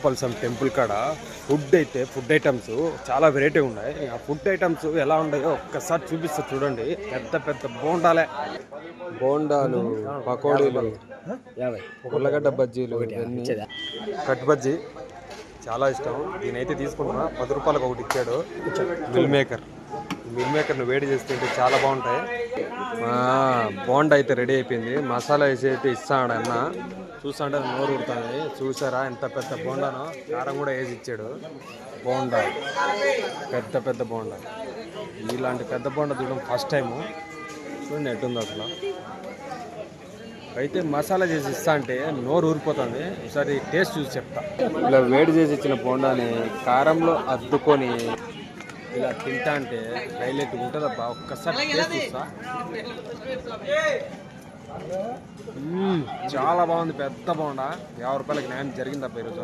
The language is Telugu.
పాపల్సం టెంపుల్ కాడ ఫుడ్ ఐటమ్స్ చాలా వెరైటీ ఉన్నాయి. ఆ ఫుడ్ ఐటమ్స్ ఎలా ఉన్నాయో ఒక్కసారి చూపిస్తా చూడండి. పెద్ద పెద్ద బోండాలు, పకోడీలు, ఉల్లగడ్డ బజ్జీలు, కట్ బజ్జీ చాలా ఇష్టం. దీనైతే తీసుకుంటున్నా. 10 రూపాయలకు ఒకటి ఇచ్చాడు. మిల్ మేకర్ను వేడి చేసి తింటే చాలా బాగుంటాయి. బోండా అయితే రెడీ అయిపోయింది. మసాలా వేసి అయితే ఇస్తాడు అన్న. చూస్తుంటే నోరు ఉడుతుంది. చూసారా ఎంత పెద్ద బోండానో. కారం కూడా వేసి ఇచ్చాడు. బోండా పెద్ద బోండా. ఇలాంటి పెద్ద బోండా చూడడం ఫస్ట్ టైము. చూడండి ఎట్టుంది అసలు. అయితే మసాలా చేసి ఇస్తా అంటే నోరు ఊరిపోతుంది. ఒకసారి టేస్ట్ చూసి చెప్తా. ఇలా వేడి చేసి ఇచ్చిన బోండాని కారంలో అద్దుకొని ఇలా తింటా అంటే హైలైట్ ఉంటుందబ్బా. ఒక్కసారి టేస్ట్ చూస్తా. చాలా బాగుంది. పెద్ద బోండా 50 రూపాయలకి న్యాయం జరిగిందబ్బా ఈరోజు.